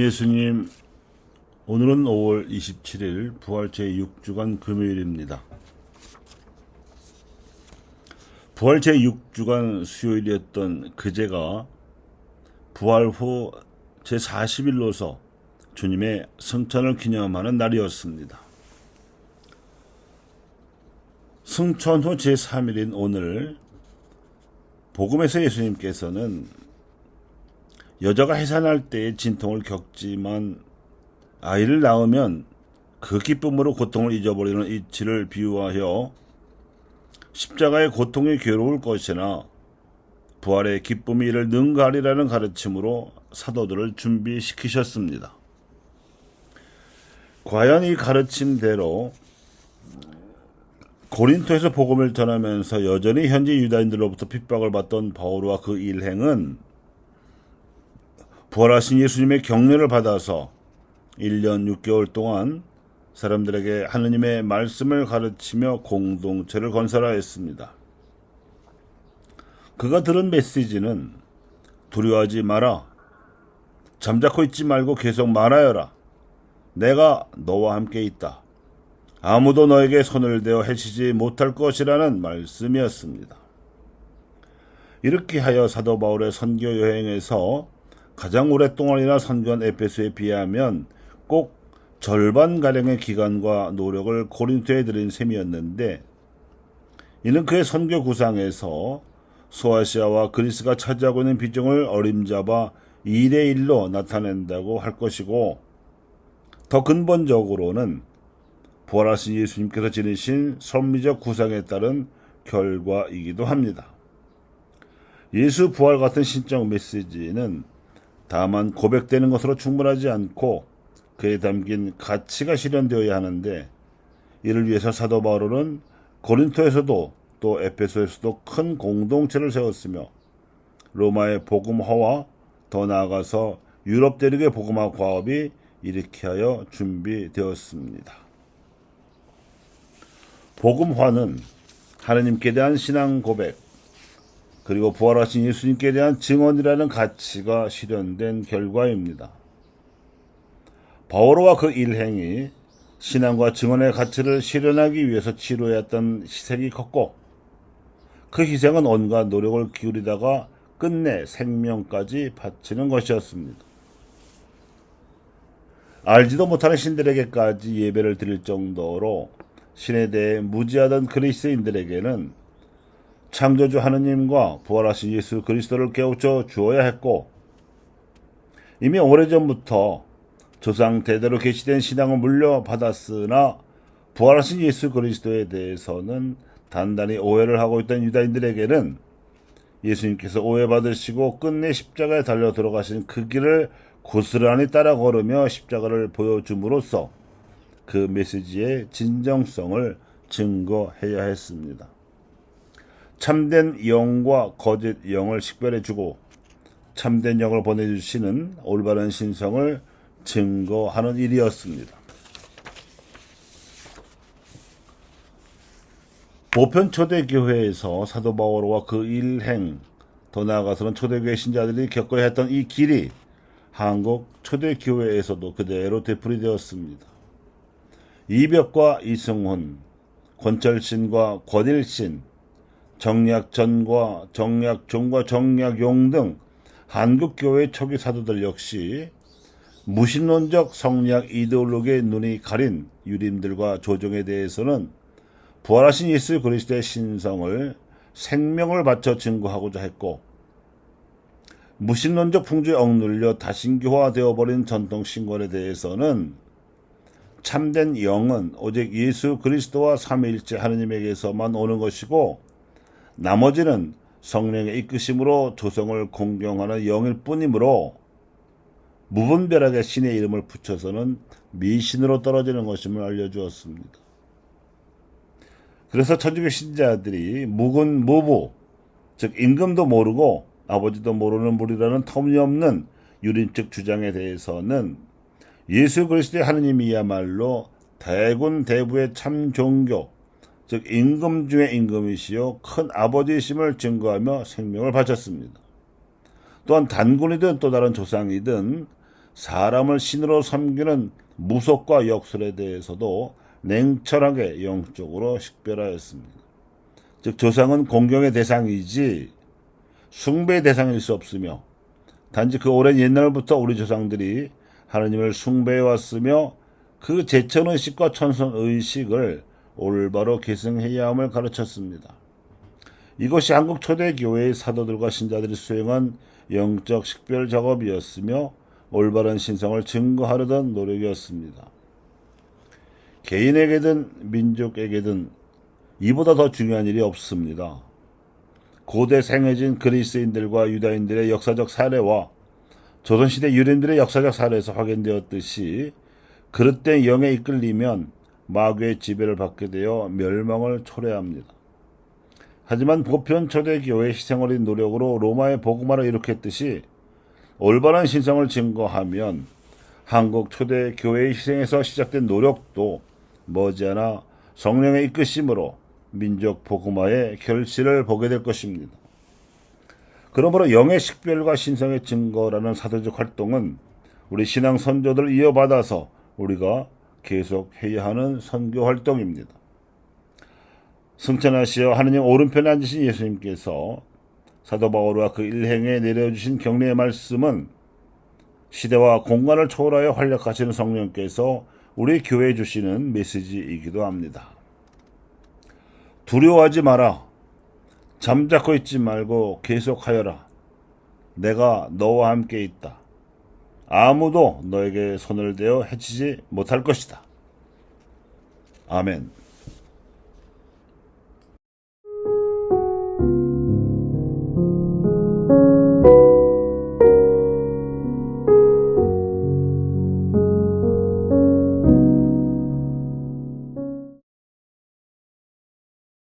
예수님, 오늘은 5월 27일 부활 제6주간 금요일입니다. 부활 제6주간 수요일이었던 그제가 부활 후 제40일로서 주님의 승천을 기념하는 날이었습니다. 승천 후 제3일인 오늘 복음에서 예수님께서는 여자가 해산할 때의 진통을 겪지만 아이를 낳으면 그 기쁨으로 고통을 잊어버리는 이치를 비유하여 십자가의 고통이 괴로울 것이나 부활의 기쁨이 이를 능가하리라는 가르침으로 사도들을 준비시키셨습니다. 과연 이 가르침대로 고린토에서 복음을 전하면서 여전히 현지 유다인들로부터 핍박을 받던 바오로와 그 일행은 부활하신 예수님의 격려를 받아서 1년 6개월 동안 사람들에게 하느님의 말씀을 가르치며 공동체를 건설하였습니다. 그가 들은 메시지는 두려워하지 마라. 잠자코 있지 말고 계속 말하여라. 내가 너와 함께 있다. 아무도 너에게 손을 대어 해치지 못할 것이라는 말씀이었습니다. 이렇게 하여 사도 바울의 선교 여행에서 가장 오랫동안이나 선교한 에베소에 비하면 꼭 절반가량의 기간과 노력을 고린토에 들인 셈이었는데, 이는 그의 선교 구상에서 소아시아와 그리스가 차지하고 있는 비중을 어림잡아 2대1로 나타낸다고 할 것이고, 더 근본적으로는 부활하신 예수님께서 지니신 섭리적 구상에 따른 결과이기도 합니다. 예수 부활 같은 신적 메시지는 다만 고백되는 것으로 충분하지 않고 그에 담긴 가치가 실현되어야 하는데, 이를 위해서 사도 바울은 고린토에서도 또 에베소에서도 큰 공동체를 세웠으며 로마의 복음화와 더 나아가서 유럽 대륙의 복음화 과업이 이렇게 하여 준비되었습니다. 복음화는 하느님께 대한 신앙 고백, 그리고 부활하신 예수님께 대한 증언이라는 가치가 실현된 결과입니다. 바오로와 그 일행이 신앙과 증언의 가치를 실현하기 위해서 치루했던 희생이 컸고, 그 희생은 온갖 노력을 기울이다가 끝내 생명까지 바치는 것이었습니다. 알지도 못하는 신들에게까지 예배를 드릴 정도로 신에 대해 무지하던 그리스도인들에게는 창조주 하느님과 부활하신 예수 그리스도를 깨우쳐 주어야 했고, 이미 오래전부터 조상 대대로 계시된 신앙을 물려받았으나 부활하신 예수 그리스도에 대해서는 단단히 오해를 하고 있던 유다인들에게는 예수님께서 오해받으시고 끝내 십자가에 달려 들어가신 그 길을 고스란히 따라 걸으며 십자가를 보여줌으로써 그 메시지의 진정성을 증거해야 했습니다. 참된 영과 거짓 영을 식별해주고 참된 영을 보내주시는 올바른 신성을 증거하는 일이었습니다. 보편 초대교회에서 사도 바오로와 그 일행, 더 나아가서는 초대교회 신자들이 겪어야 했던 이 길이 한국 초대교회에서도 그대로 되풀이되었습니다. 이벽과 이승훈, 권철신과 권일신, 정약전과 정약종과 정약용 등 한국교회 초기 사도들 역시 무신론적 성리학 이데올로기의 눈이 가린 유림들과 조정에 대해서는 부활하신 예수 그리스도의 신성을 생명을 바쳐 증거하고자 했고, 무신론적 풍조에 억눌려 다신교화되어버린 전통 신권에 대해서는 참된 영은 오직 예수 그리스도와 삼위일체 하느님에게서만 오는 것이고, 나머지는 성령의 이끄심으로 조성을 공경하는 영일 뿐이므로 무분별하게 신의 이름을 붙여서는 미신으로 떨어지는 것임을 알려주었습니다. 그래서 천주교 신자들이 묵은 무부, 즉 임금도 모르고 아버지도 모르는 무리라는 터무니없는 유림적 주장에 대해서는 예수 그리스도의 하느님이야말로 대군 대부의 참 종교, 즉 임금 중의 임금이시요 큰 아버지이심을 증거하며 생명을 바쳤습니다. 또한 단군이든 또 다른 조상이든 사람을 신으로 섬기는 무속과 역술에 대해서도 냉철하게 영적으로 식별하였습니다. 즉 조상은 공경의 대상이지 숭배의 대상일 수 없으며 단지 그 오랜 옛날부터 우리 조상들이 하나님을 숭배해왔으며 그 제천의식과 천선의식을 올바로 계승해야 함을 가르쳤습니다. 이것이 한국 초대교회의 사도들과 신자들이 수행한 영적 식별 작업이었으며 올바른 신성을 증거하려던 노력이었습니다. 개인에게든 민족에게든 이보다 더 중요한 일이 없습니다. 고대 생해진 그리스인들과 유다인들의 역사적 사례와 조선시대 유대인들의 역사적 사례에서 확인되었듯이 그릇된 영에 이끌리면 마귀의 지배를 받게 되어 멸망을 초래합니다. 하지만 보편 초대교회의 희생어린 노력으로 로마의 복음화를 일으켰듯이 올바른 신성을 증거하면 한국 초대교회의 희생에서 시작된 노력도 머지않아 성령의 이끄심으로 민족 복음화의 결실을 보게 될 것입니다. 그러므로 영의 식별과 신성의 증거라는 사도적 활동은 우리 신앙 선조들을 이어받아서 우리가 계속해야 하는 선교 활동입니다. 승천하시어 하느님 오른편에 앉으신 예수님께서 사도 바울과 그 일행에 내려주신 격려의 말씀은 시대와 공간을 초월하여 활약하시는 성령께서 우리 교회에 주시는 메시지이기도 합니다. 두려워하지 마라. 잠자코 있지 말고 계속하여라. 내가 너와 함께 있다. 아무도 너에게 손을 대어 해치지 못할 것이다. 아멘.